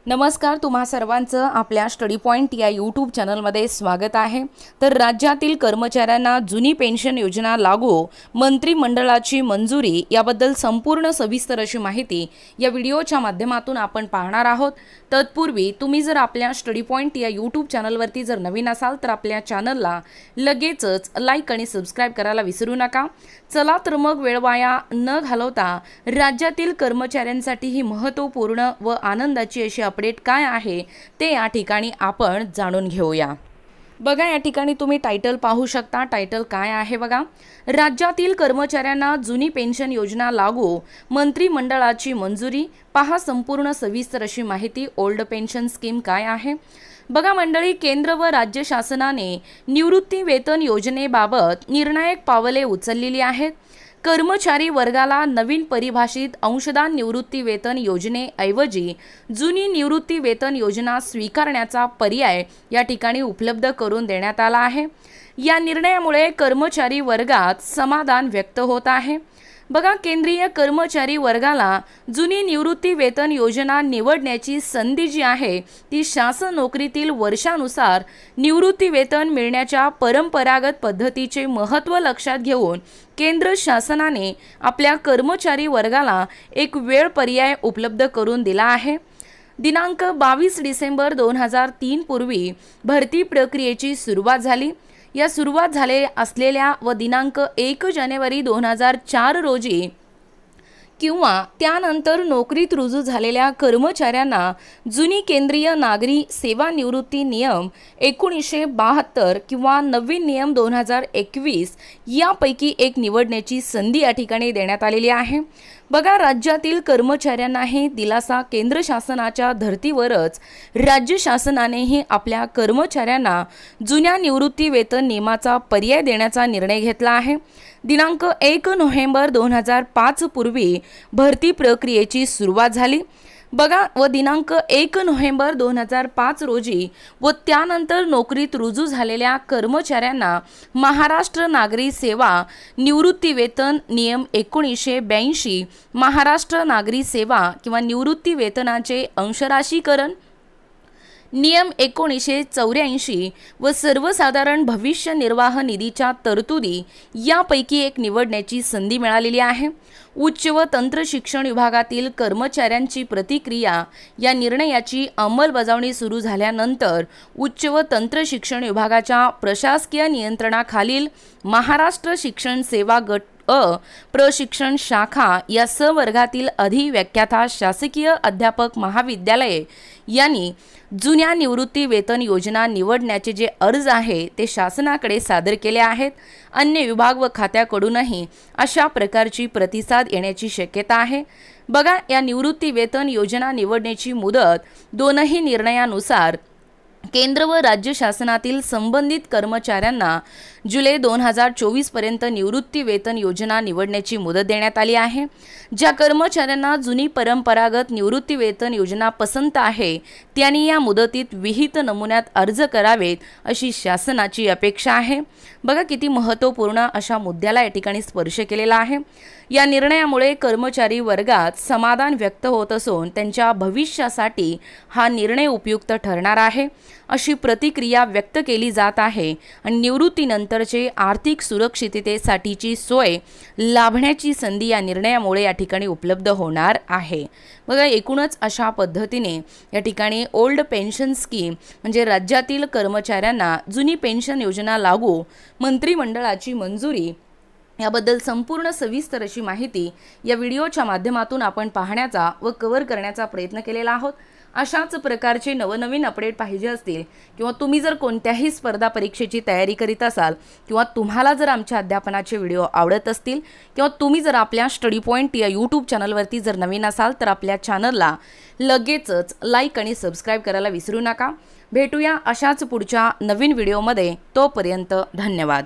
नमस्कार, तुम्हा सर्वांचं आपल्या स्टडी पॉइंट या यूट्यूब चॅनलमध्ये स्वागत आहे। तर राज्यातील कर्मचाऱ्यांना जुनी पेन्शन योजना लागू, मंत्रिमंडळाची मंजुरी याबद्दल संपूर्ण सविस्तर अशी माहिती या व्हिडिओच्या माध्यमातून आपण पाहणार आहोत। तत्पूर्वी तुम्ही जर आपल्या स्टडी पॉइंट या यूट्यूब चॅनलवरती जर नवीन असाल तर आपल्या चॅनलला लगेचच लाईक आणि सबस्क्राइब करायला विसरू नका। चला तर मग वेळ वाया न घालवता राज्यातील कर्मचाऱ्यांसाठी ही महत्त्वपूर्ण व आनंदाची अशी अपडेट काय आहे ते या ठिकाणी आपण जाणून घेऊया। बघा, या ठिकाणी तुम्ही टायटल पाहू शकता। टायटल काय आहे बघा, राज्यातील कर्मचाऱ्यांना जुनी पेन्शन योजना लागू, मंत्रिमंडळाची मंजुरी। पहा संपूर्ण सविस्तर अशी माहिती। ओल्ड पेन्शन स्कीम काय आहे बघा मंडळी, केंद्र व राज्य शासनाने निवृत्ती वेतन योजनेबाबत निर्णायक पावले उचललेली आहेत। कर्मचारी वर्गाला नवीन परिभाषित अंशदान निवृत्ती वेतन योजनेऐवजी जुनी निवृत्ती वेतन योजना स्वीकारण्याचा पर्याय या ठिकाणी उपलब्ध करून देण्यात आला आहे। या निर्णयामुळे कर्मचारी वर्गात समाधान व्यक्त होत आहे। बघा, केंद्रीय कर्मचारी वर्गाला जुनी निवृत्ती वेतन योजना निवडण्याची संधी जी आहे ती शासन नोकरीतील वर्षानुसार निवृत्ती वेतन मिळण्याच्या परंपरागत पद्धतीचे महत्त्व लक्षात घेऊन केंद्र शासनाने आपल्या कर्मचारी वर्गाला एक वेळ पर्याय उपलब्ध करून दिला आहे। दिनांक 22 डिसेंबर 2003 पूर्वी भरती प्रक्रियेची सुरुवात झाली। या सुरुवात झाले असलेल्या व दिनांक 1 जानेवारी 2004 रोजी किंवा त्यानंतर नोकरीत रुजू झालेल्या कर्मचाऱ्यांना जुनी केंद्रीय नागरी सेवा निवृत्ती नियम 1972 किंवा नवीन नियम 2021 यापैकी एक निवडण्याची संधी या ठिकाणी देण्यात आलेली आहे। बघा, राज्यातील कर्मचाऱ्यांनाही दिलासा। केंद्र शासनाच्या धर्तीवरच राज्य शासनानेही आपल्या कर्मचाऱ्यांना जुन्या निवृत्ती वेतन नियमाचा पर्याय देण्याचा निर्णय घेतला आहे। दिनांक 1 नोव्हेंबर 2005 पूर्वी भरती प्रक्रियेची सुरुवात झाली बघा व दिनांक 1 नोव्हेंबर 2005 रोजी व त्यानंतर नोकरीत रुजू झालेल्या कर्मचाऱ्यांना महाराष्ट्र नागरी सेवा निवृत्ती वेतन नियम 1982, महाराष्ट्र नागरी सेवा किंवा निवृत्ती वेतनाचे अंशराशीकरण नियम 1984 व सर्वसाधारण भविष्य निर्वाह निधीच्या तरतुदी यापैकी एक निवडण्याची संधी मिळालेली आहे। उच्च व तंत्र शिक्षण विभागातील कर्मचाऱ्यांची प्रतिक्रिया या निर्णयाची अंमलबजावणी सुरू झाल्यानंतर उच्च व तंत्र शिक्षण विभागाच्या प्रशासकीय नियंत्रणाखालील महाराष्ट्र शिक्षण सेवा गट प्रशिक्षण शाखा या संवर्गातील अधिव्याख्याता शासकीय अध्यापक महाविद्यालये यांनी जुन्या निवृत्ती वेतन योजना निवडण्याचे जे अर्ज आहे ते शासनाकडे सादर केले आहेत। अन्य विभाग व खात्याकडूनही अशा प्रकारची प्रतिसाद येण्याची शक्यता आहे। बघा, या निवृत्ती वेतन योजना निवडण्याची मुदत दोनही निर्णयानुसार केंद्र व राज्य शासनातील संबंधित कर्मचाऱ्यांना जुलै 2024 पर्यंत निवृत्ती वेतन योजना निवडण्याची मुदत देण्यात आली आहे। ज्या कर्मचाऱ्यांना जुनी परंपरागत निवृत्ती वेतन योजना पसंत आहे त्यांनी या मुदतीत विहित नमुन्यात अर्ज करावेत अशी शासनाची अपेक्षा आहे। बघा, किती महत्त्वपूर्ण अशा मुद्द्याला या ठिकाणी स्पर्श केलेला आहे। या निर्णयामुळे कर्मचारी वर्गात समाधान व्यक्त होत असून त्यांच्या भविष्यासाठी हा निर्णय उपयुक्त ठरणार आहे अशी प्रतिक्रिया व्यक्त केली जात आहे आणि निवृत्तीनंतरचे आर्थिक सुरक्षिततेसाठीची सोय लाभण्याची संधी या निर्णयामुळे या ठिकाणी उपलब्ध होणार आहे। बघा, एकूणच अशा पद्धतीने या ठिकाणी ओल्ड पेन्शन स्कीम म्हणजे राज्यातील कर्मचाऱ्यांना जुनी पेन्शन योजना लागू, मंत्रिमंडळाची मंजुरी याबद्दल संपूर्ण सविस्तर अशी माहिती या व्हिडिओच्या माध्यमातून आपण पाहण्याचा व कव्हर करण्याचा प्रयत्न केलेला आहोत। अशाच प्रकारचे नवनवीन अपडेट पाहिजे असतील किंवा तुम्ही जर कोणत्याही स्पर्धा परीक्षेची तयारी करीत असाल किंवा तुम्हाला जर आमच्या अध्यापनाचे व्हिडिओ आवडत असतील किंवा तुम्ही जर आपल्या स्टडी पॉइंट या यूट्यूब चॅनलवरती जर नवीन असाल तर आपल्या चॅनलला लगेचच लाईक आणि सबस्क्राइब करायला विसरू नका। भेटूया अशाच पुढच्या नवीन व्हिडिओमध्ये। तोपर्यंत धन्यवाद।